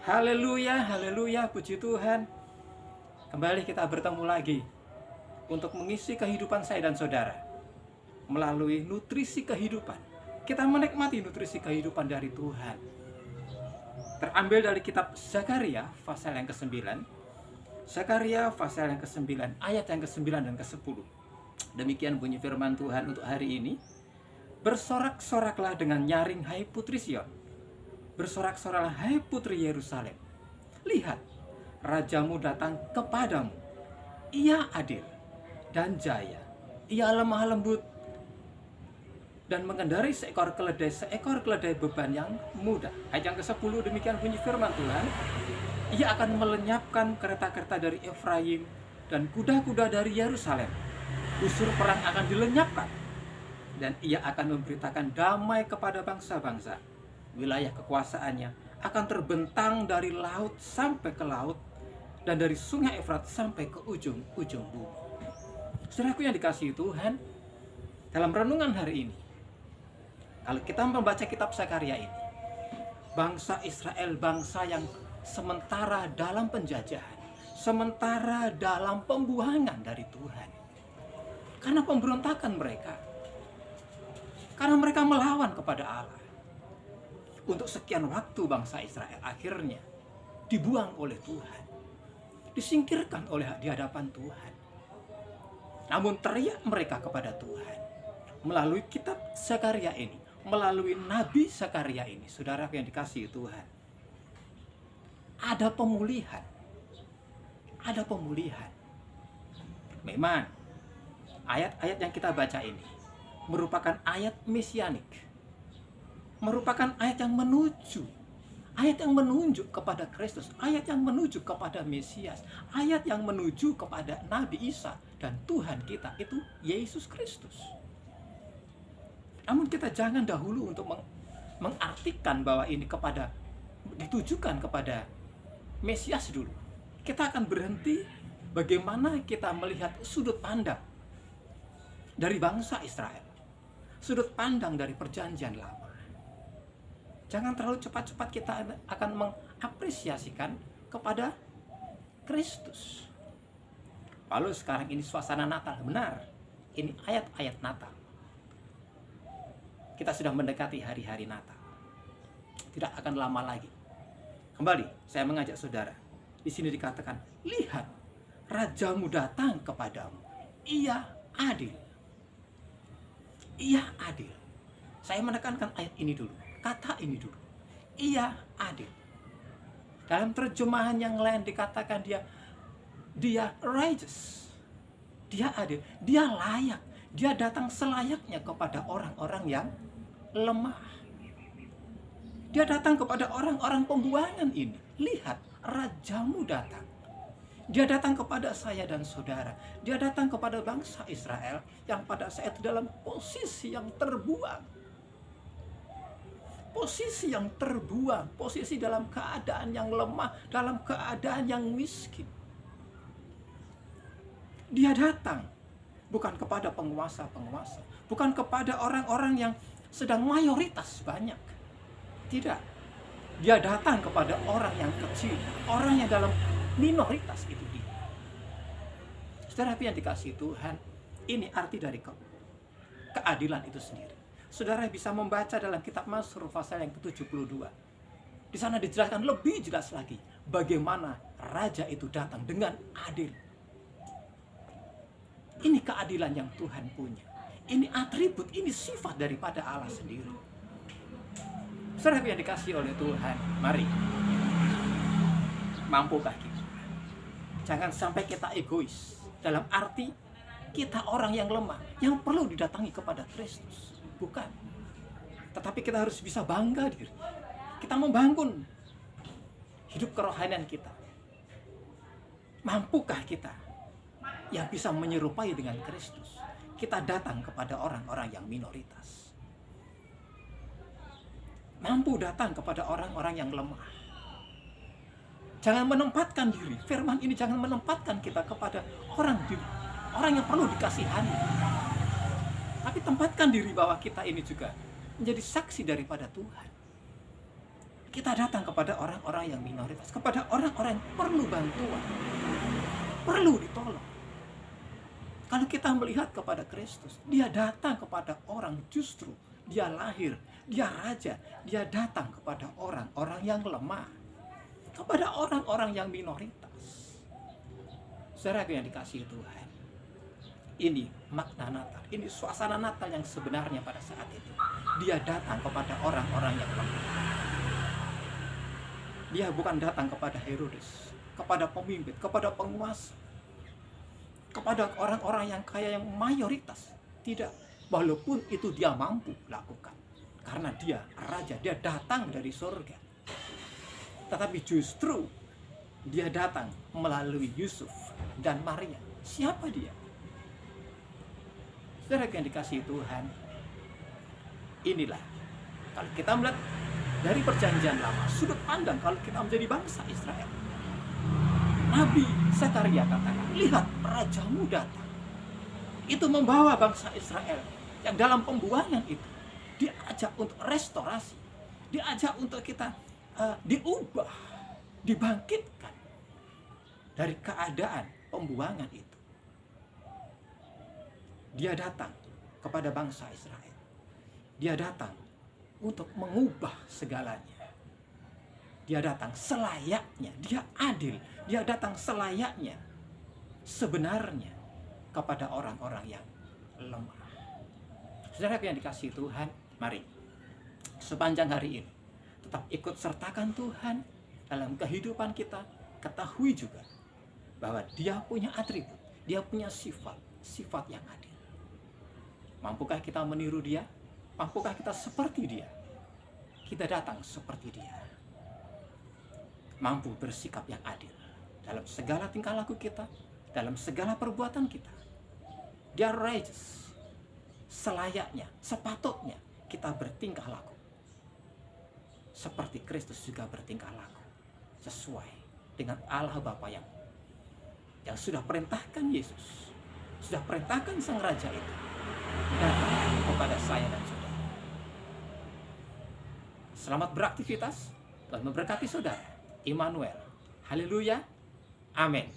Haleluya, haleluya, puji Tuhan. Kembali kita bertemu lagi untuk mengisi kehidupan saya dan saudara melalui nutrisi kehidupan. Kita menikmati nutrisi kehidupan dari Tuhan. Terambil dari kitab Zakaria pasal yang ke-9. Zakaria pasal yang ke-9 ayat yang ke-9 dan ke-10. Demikian bunyi firman Tuhan untuk hari ini. Bersorak-soraklah dengan nyaring, hai putri Sion. Bersorak-soraklah, hai putri Yerusalem. Lihat, rajamu datang kepadamu. Ia adil dan jaya. Ia lemah lembut dan mengendarai seekor keledai beban yang mudah. Ayat yang ke-10 demikian bunyi firman Tuhan. Ia akan melenyapkan kereta-kereta dari Efraim dan kuda-kuda dari Yerusalem. Busur perang akan dilenyapkan dan ia akan memberitakan damai kepada bangsa-bangsa. Wilayah kekuasaannya akan terbentang dari laut sampai ke laut dan dari sungai Efrat sampai ke ujung-ujung bumi. Saudaraku yang dikasihi Tuhan, dalam renungan hari ini, kalau kita membaca kitab Zakaria ini, bangsa Israel, bangsa yang sementara dalam penjajahan, sementara dalam pembuangan dari Tuhan, karena pemberontakan mereka, karena mereka melawan kepada Allah. Untuk sekian waktu bangsa Israel akhirnya dibuang oleh Tuhan, disingkirkan di hadapan Tuhan. Namun teriak mereka kepada Tuhan melalui kitab Zakaria ini, melalui Nabi Zakaria ini, saudara yang dikasihi Tuhan. Ada pemulihan. Ada pemulihan. Memang ayat-ayat yang kita baca ini merupakan ayat mesianik, merupakan ayat yang menunjuk kepada Kristus, ayat yang menuju kepada Mesias, ayat yang menuju kepada Nabi Isa dan Tuhan kita itu Yesus Kristus. Namun kita jangan dahulu untuk mengartikan bahwa ini ditujukan kepada Mesias dulu. Kita akan berhenti bagaimana kita melihat sudut pandang dari bangsa Israel, sudut pandang dari perjanjian lama. Jangan terlalu cepat-cepat kita akan mengapresiasikan kepada Kristus. Lalu sekarang ini suasana Natal, benar. Ini ayat-ayat Natal. Kita sudah mendekati hari-hari Natal. Tidak akan lama lagi. Kembali, saya mengajak saudara. Di sini dikatakan, lihat, rajamu datang kepadamu. Ia adil. Ia adil. Saya menekankan ayat ini dulu. Kata ini dulu. Ia adil. Dalam terjemahan yang lain dikatakan dia righteous. Dia adil. Dia layak. Dia datang selayaknya kepada orang-orang yang lemah. Dia datang kepada orang-orang pembuangan ini. Lihat, rajamu datang. Dia datang kepada saya dan saudara. Dia datang kepada bangsa Israel yang pada saat itu dalam posisi yang terbuang. Posisi yang terbuang, posisi dalam keadaan yang lemah, dalam keadaan yang miskin. Dia datang bukan kepada penguasa-penguasa, bukan kepada orang-orang yang sedang mayoritas banyak. Tidak. Dia datang kepada orang yang kecil, orang yang dalam minoritas itu dia. Saudara yang dikasihi Tuhan, ini arti dari keadilan itu sendiri. Saudara bisa membaca dalam kitab Mazmur pasal yang ke-72. Di sana dijelaskan lebih jelas lagi bagaimana raja itu datang dengan adil. Ini keadilan yang Tuhan punya. Ini atribut, ini sifat daripada Allah sendiri. Saudara yang dikasihi oleh Tuhan, mari. Mampukah kita? Jangan sampai kita egois. Dalam arti kita orang yang lemah, yang perlu didatangi kepada Kristus. Bukan. Tetapi kita harus bisa bangga diri. Kita membangun hidup kerohanian kita. Mampukah kita yang bisa menyerupai dengan Kristus? Kita datang kepada orang-orang yang minoritas. Mampu datang kepada orang-orang yang lemah. Jangan menempatkan diri. Firman ini jangan menempatkan kita kepada orang yang perlu dikasihani. Tapi tempatkan diri bahwa kita ini juga menjadi saksi daripada Tuhan. Kita datang kepada orang-orang yang minoritas, kepada orang-orang yang perlu bantuan, perlu ditolong. Kalau kita melihat kepada Kristus, dia datang kepada orang, justru dia lahir, dia raja, dia datang kepada orang-orang yang lemah, kepada orang-orang yang minoritas. Saudara yang dikasihi Tuhan, ini makna Natal, ini suasana Natal yang sebenarnya pada saat itu. Dia datang kepada orang-orang yang lemah. Dia bukan datang kepada Herodes, kepada pemimpin, kepada penguasa, kepada orang-orang yang kaya, yang mayoritas. Tidak, walaupun itu dia mampu lakukan, karena dia raja, dia datang dari surga. Tetapi justru dia datang melalui Yusuf dan Maria. Siapa dia? Saudara yang dikasihi Tuhan, inilah kalau kita melihat dari perjanjian lama, sudut pandang kalau kita menjadi bangsa Israel. Nabi Zakaria katakan, lihat rajamu datang. Itu membawa bangsa Israel yang dalam pembuangan itu diajak untuk restorasi, diajak untuk kita diubah, dibangkitkan dari keadaan pembuangan itu. Dia datang kepada bangsa Israel. Dia datang untuk mengubah segalanya. Dia datang selayaknya, dia adil, dia datang selayaknya sebenarnya kepada orang-orang yang lemah. Saudara yang dikasihi Tuhan, mari sepanjang hari ini tetap ikut sertakan Tuhan dalam kehidupan kita. Ketahui juga bahwa dia punya atribut, dia punya sifat yang adil. Mampukah kita meniru dia? Mampukah kita seperti dia? Kita datang seperti dia, mampu bersikap yang adil dalam segala tingkah laku kita, dalam segala perbuatan kita. Dia righteous, selayaknya, sepatutnya kita bertingkah laku seperti Kristus juga bertingkah laku, sesuai dengan Allah Bapa yang sudah perintahkan Yesus, sudah perintahkan Sang Raja itu datang kepada saya dan saudara. Selamat beraktivitas, Tuhan memberkati saudara. Immanuel. Haleluya. Amin.